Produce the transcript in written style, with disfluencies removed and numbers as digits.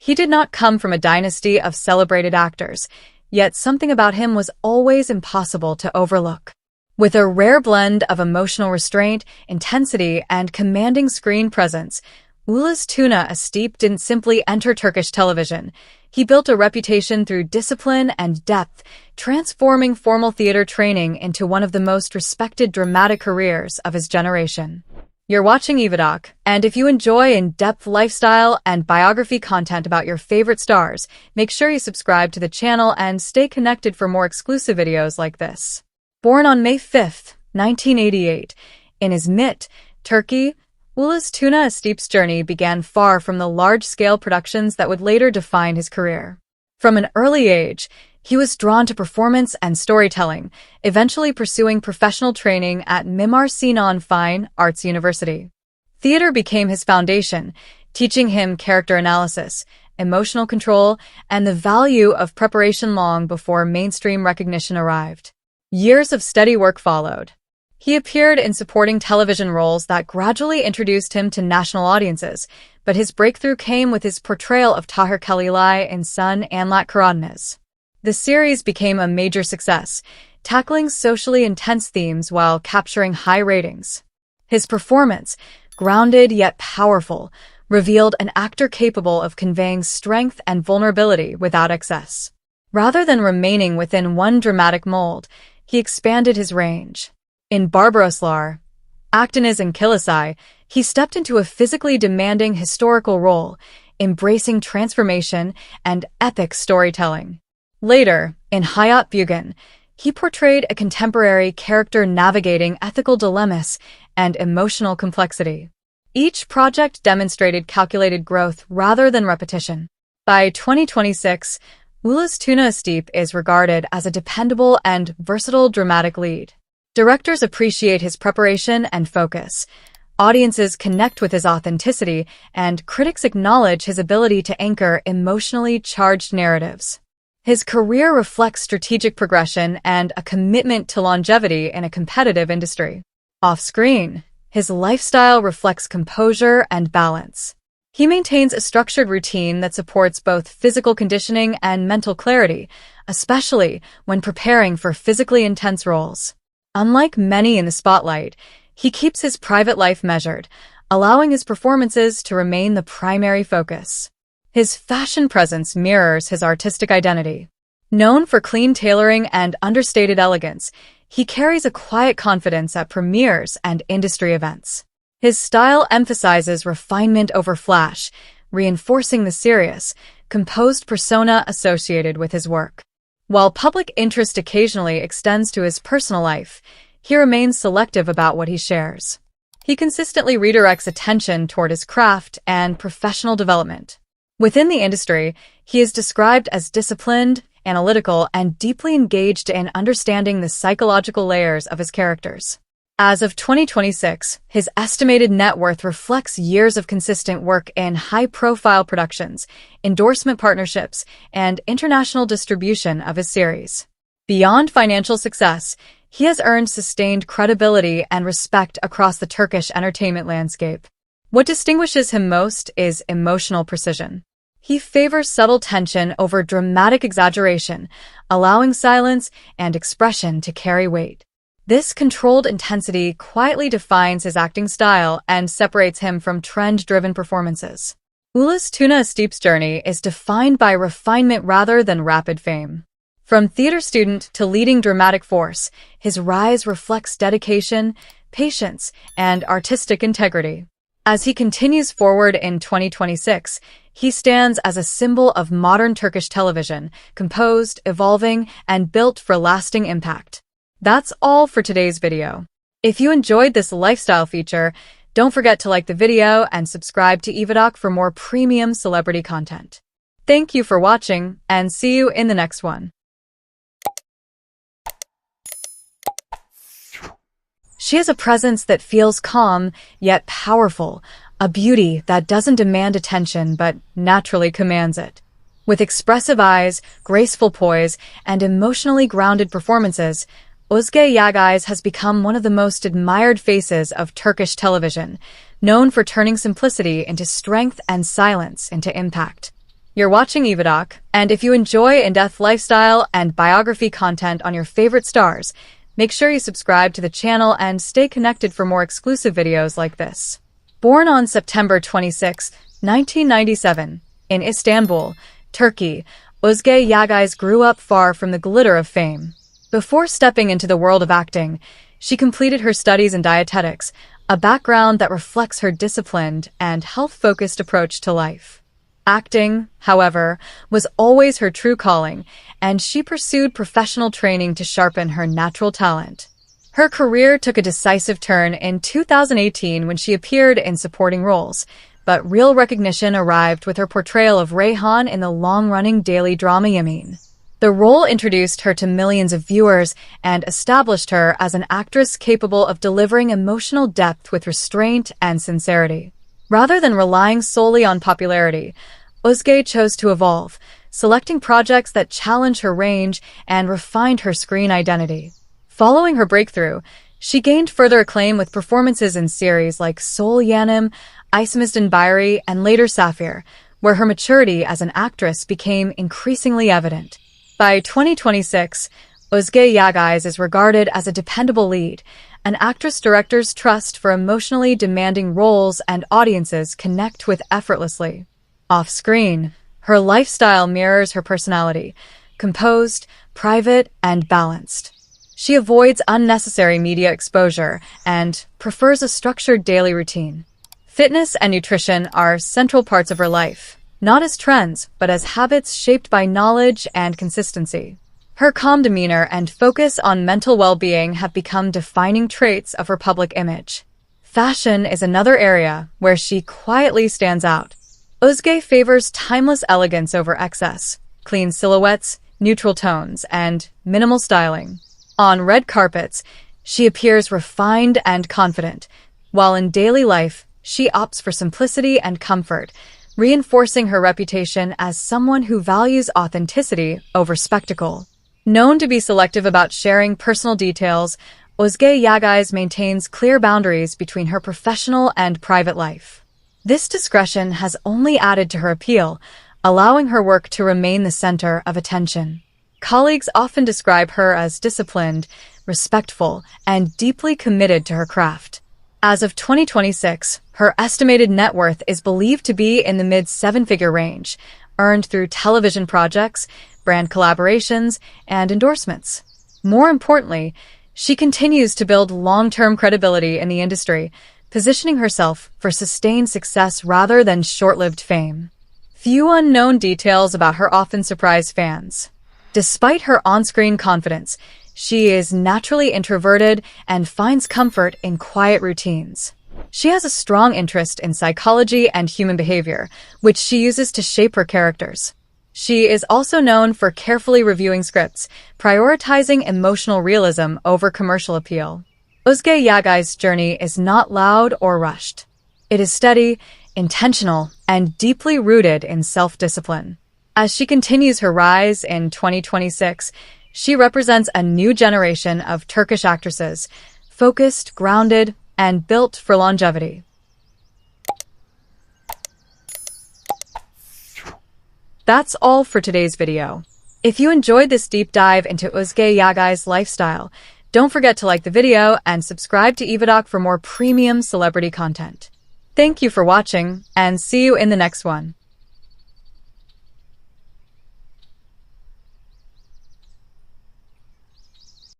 He did not come from a dynasty of celebrated actors, yet something about him was always impossible to overlook. With a rare blend of emotional restraint, intensity, and commanding screen presence, Ulaş Tuna Astepe didn't simply enter Turkish television. He built a reputation through discipline and depth, transforming formal theater training into one of the most respected dramatic careers of his generation. You're watching EvaDoc, and if you enjoy in-depth lifestyle and biography content about your favorite stars, make sure you subscribe to the channel and stay connected for more exclusive videos like this. Born on May 5, 1988, in Izmit, Turkey, Ulaş Tuna Astepe's journey began far from the large-scale productions that would later define his career. From an early age, he was drawn to performance and storytelling, eventually pursuing professional training at Mimar Sinan Fine Arts University. Theater became his foundation, teaching him character analysis, emotional control, and the value of preparation long before mainstream recognition arrived. Years of steady work followed. He appeared in supporting television roles that gradually introduced him to national audiences, but his breakthrough came with his portrayal of Tahir Kalilay in Sen Anlat Karadeniz. The series became a major success, tackling socially intense themes while capturing high ratings. His performance, grounded yet powerful, revealed an actor capable of conveying strength and vulnerability without excess. Rather than remaining within one dramatic mold, he expanded his range. In Barbaroslar, Akdeniz and Kilisay, he stepped into a physically demanding historical role, embracing transformation and epic storytelling. Later, in Hayat Bugün, he portrayed a contemporary character navigating ethical dilemmas and emotional complexity. Each project demonstrated calculated growth rather than repetition. By 2026, Ulaş Tuna Astepe is regarded as a dependable and versatile dramatic lead. Directors appreciate his preparation and focus. Audiences connect with his authenticity, and critics acknowledge his ability to anchor emotionally charged narratives. His career reflects strategic progression and a commitment to longevity in a competitive industry. Off-screen, his lifestyle reflects composure and balance. He maintains a structured routine that supports both physical conditioning and mental clarity, especially when preparing for physically intense roles. Unlike many in the spotlight, he keeps his private life measured, allowing his performances to remain the primary focus. His fashion presence mirrors his artistic identity. Known for clean tailoring and understated elegance, he carries a quiet confidence at premieres and industry events. His style emphasizes refinement over flash, reinforcing the serious, composed persona associated with his work. While public interest occasionally extends to his personal life, he remains selective about what he shares. He consistently redirects attention toward his craft and professional development. Within the industry, he is described as disciplined, analytical, and deeply engaged in understanding the psychological layers of his characters. As of 2026, his estimated net worth reflects years of consistent work in high-profile productions, endorsement partnerships, and international distribution of his series. Beyond financial success, he has earned sustained credibility and respect across the Turkish entertainment landscape. What distinguishes him most is emotional precision. He favors subtle tension over dramatic exaggeration, allowing silence and expression to carry weight. This controlled intensity quietly defines his acting style and separates him from trend-driven performances. Ulaş Tuna Astepe's journey is defined by refinement rather than rapid fame. From theater student to leading dramatic force, his rise reflects dedication, patience, and artistic integrity. As he continues forward in 2026, he stands as a symbol of modern Turkish television, composed, evolving, and built for lasting impact. That's all for today's video. If you enjoyed this lifestyle feature, don't forget to like the video and subscribe to EvaDoc for more premium celebrity content. Thank you for watching, and see you in the next one. She has a presence that feels calm, yet powerful, a beauty that doesn't demand attention but naturally commands it. With expressive eyes, graceful poise, and emotionally grounded performances, Özge Yağız has become one of the most admired faces of Turkish television, known for turning simplicity into strength and silence into impact. You're watching EvaDoc, and if you enjoy in-depth lifestyle and biography content on your favorite stars, make sure you subscribe to the channel and stay connected for more exclusive videos like this. Born on September 26, 1997, in Istanbul, Turkey, Özge Yağız grew up far from the glitter of fame. Before stepping into the world of acting, she completed her studies in dietetics, a background that reflects her disciplined and health-focused approach to life. Acting, however, was always her true calling, and she pursued professional training to sharpen her natural talent. Her career took a decisive turn in 2018 when she appeared in supporting roles, but real recognition arrived with her portrayal of Reyhan in the long-running daily drama Yemin. The role introduced her to millions of viewers and established her as an actress capable of delivering emotional depth with restraint and sincerity. Rather than relying solely on popularity, Özge chose to evolve, selecting projects that challenged her range and refined her screen identity. Following her breakthrough, she gained further acclaim with performances in series like Sol Yanım, İkimizden Biri, and later Sapphire, where her maturity as an actress became increasingly evident. By 2026, Özge Yağız is regarded as a dependable lead, an actress-director's trust for emotionally demanding roles and audiences connect with effortlessly. Off-screen, her lifestyle mirrors her personality, composed, private, and balanced. She avoids unnecessary media exposure and prefers a structured daily routine. Fitness and nutrition are central parts of her life, not as trends, but as habits shaped by knowledge and consistency. Her calm demeanor and focus on mental well-being have become defining traits of her public image. Fashion is another area where she quietly stands out. Özge favors timeless elegance over excess, clean silhouettes, neutral tones, and minimal styling. On red carpets, she appears refined and confident, while in daily life, she opts for simplicity and comfort, reinforcing her reputation as someone who values authenticity over spectacle. Known to be selective about sharing personal details, Özge Yağız maintains clear boundaries between her professional and private life. This discretion has only added to her appeal, allowing her work to remain the center of attention. Colleagues often describe her as disciplined, respectful, and deeply committed to her craft. As of 2026, her estimated net worth is believed to be in the mid-seven-figure range, earned through television projects, brand collaborations, and endorsements. More importantly, she continues to build long-term credibility in the industry, positioning herself for sustained success rather than short-lived fame. Few unknown details about her often surprise fans. Despite her on-screen confidence, she is naturally introverted and finds comfort in quiet routines. She has a strong interest in psychology and human behavior, which she uses to shape her characters. She is also known for carefully reviewing scripts, prioritizing emotional realism over commercial appeal. Özge Yağız's journey is not loud or rushed. It is steady, intentional, and deeply rooted in self-discipline. As she continues her rise in 2026, she represents a new generation of Turkish actresses, focused, grounded, and built for longevity. That's all for today's video. If you enjoyed this deep dive into Özge Yağız's lifestyle, don't forget to like the video and subscribe to EvaDoc for more premium celebrity content. Thank you for watching, and see you in the next one.